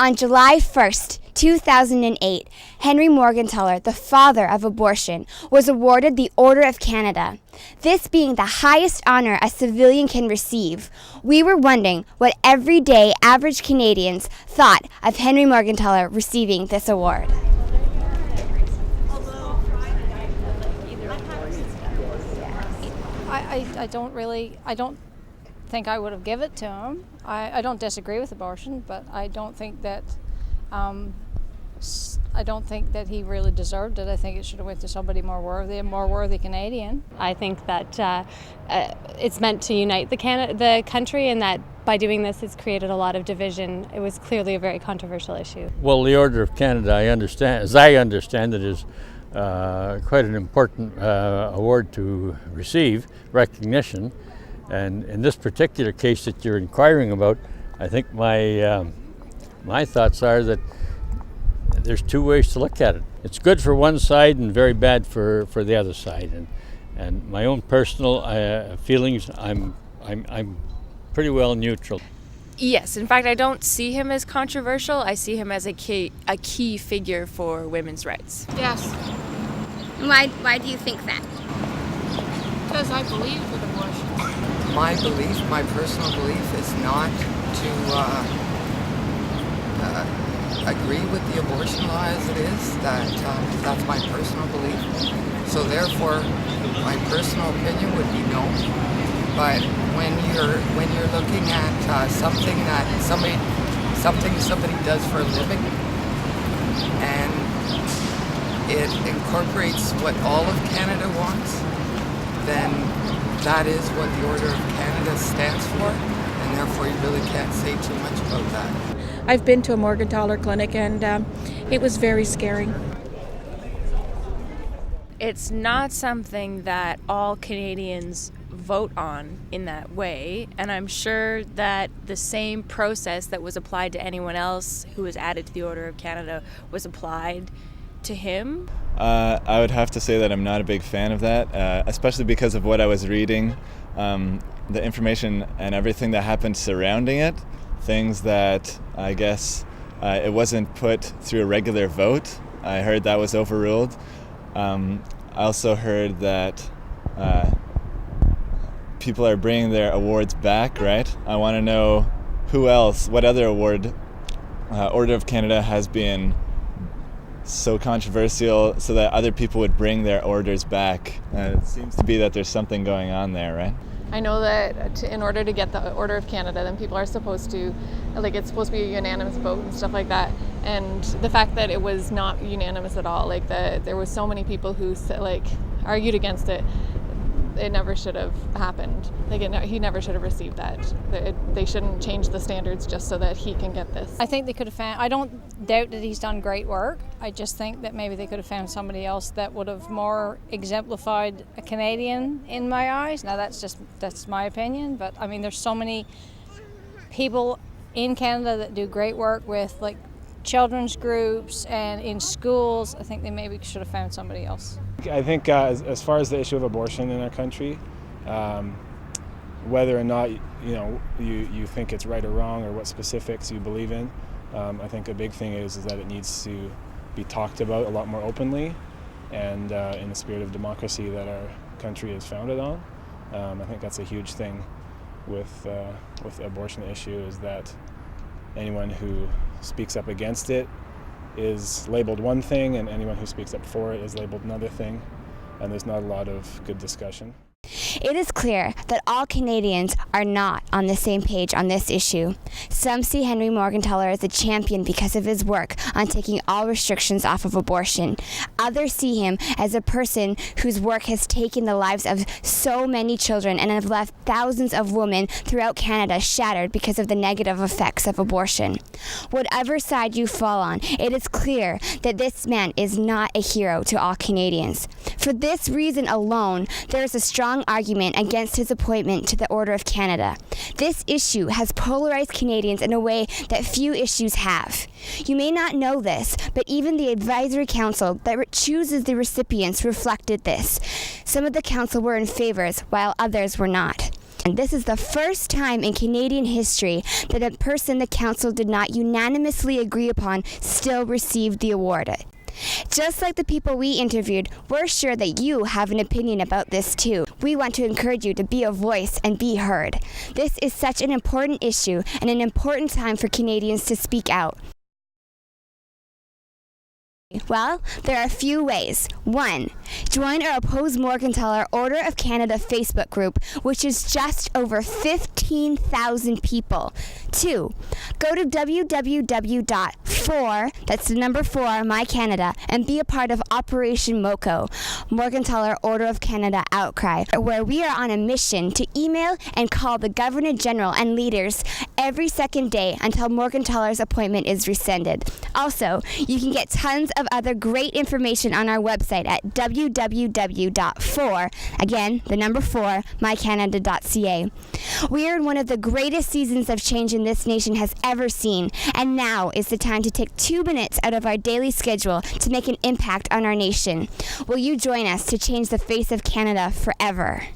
On July 1st, 2008, Henry Morgentaler, the father of abortion, was awarded the Order of Canada. This being the highest honor a civilian can receive, we were wondering what everyday average Canadians thought of Henry Morgentaler receiving this award. I don't think I would have given it to him. I don't disagree with abortion, but I don't think that he really deserved it. I think it should have went to somebody more worthy, a more worthy Canadian. I think that it's meant to unite the country, and that by doing this, it's created a lot of division. It was clearly a very controversial issue. Well, the Order of Canada, I understand it, is quite an important award to receive, recognition. And in this particular case that you're inquiring about, I think my thoughts are that there's two ways to look at it. It's good for one side and very bad for the other side. And my own personal feelings, I'm pretty well neutral. Yes, in fact, I don't see him as controversial. I see him as a key figure for women's rights. Yes. Why do you think that? Because I believe in abortion. My belief, my personal belief, is not to agree with the abortion law as it is. That's my personal belief. So therefore, my personal opinion would be no. But when you're looking at something somebody does for a living, and it incorporates what all of Canada wants, then that is what the Order of Canada stands for, and therefore you really can't say too much about that. I've been to a Morgentaler clinic, and it was very scary. It's not something that all Canadians vote on in that way, and I'm sure that the same process that was applied to anyone else who was added to the Order of Canada was applied to him. I would have to say that I'm not a big fan of that, especially because of what I was reading, the information and everything that happened surrounding it, things that I guess it wasn't put through a regular vote. I heard that was overruled. I also heard that people are bringing their awards back, right? I want to know what other award Order of Canada has been so controversial so that other people would bring their orders back. It seems to be that there's something going on there, right? I know that in order to get the Order of Canada, then people are supposed to, it's supposed to be a unanimous vote and stuff like that. And the fact that it was not unanimous at all, there was so many people who argued against it. It never should have happened. He never should have received that. They shouldn't change the standards just so that he can get this. I think they could have found, I don't doubt that he's done great work. I just think that maybe they could have found somebody else that would have more exemplified a Canadian in my eyes. Now that's my opinion, but I mean there's so many people in Canada that do great work with children's groups and in schools. I think they maybe should have found somebody else. I think as far as the issue of abortion in our country, whether or not you think it's right or wrong or what specifics you believe in, I think a big thing is that it needs to be talked about a lot more openly and in the spirit of democracy that our country is founded on. I think that's a huge thing with the abortion issue, is that anyone who speaks up against it is labeled one thing, and anyone who speaks up for it is labeled another thing, and there's not a lot of good discussion. It is clear that all Canadians are not on the same page on this issue. Some see Henry Morgentaler as a champion because of his work on taking all restrictions off of abortion. Others see him as a person whose work has taken the lives of so many children and have left thousands of women throughout Canada shattered because of the negative effects of abortion. Whatever side you fall on, it is clear that this man is not a hero to all Canadians. For this reason alone, there is a strong argument against his appointment to the Order of Canada. This issue has polarized Canadians in a way that few issues have. You may not know this, but even the advisory council that chooses the recipients reflected this. Some of the council were in favor, while others were not. This is the first time in Canadian history that a person the council did not unanimously agree upon still received the award. Just like the people we interviewed, we're sure that you have an opinion about this too. We want to encourage you to be a voice and be heard. This is such an important issue and an important time for Canadians to speak out. Well, there are a few ways. 1. Join or oppose Morgentaler Order of Canada Facebook group, which is just over 15,000 people. 2. Go to www.4, that's the number 4, My Canada, and be a part of Operation MOCO, Morgentaler Order of Canada Outcry, where we are on a mission to email and call the Governor General and leaders every second day until Morgentaler's appointment is rescinded. Also, you can get tons of other great information on our website at www.4, again, the number 4, mycanada.ca. We are in one of the greatest seasons of change in this nation has ever seen, and now is the time to take 2 minutes out of our daily schedule to make an impact on our nation. Will you join us to change the face of Canada forever?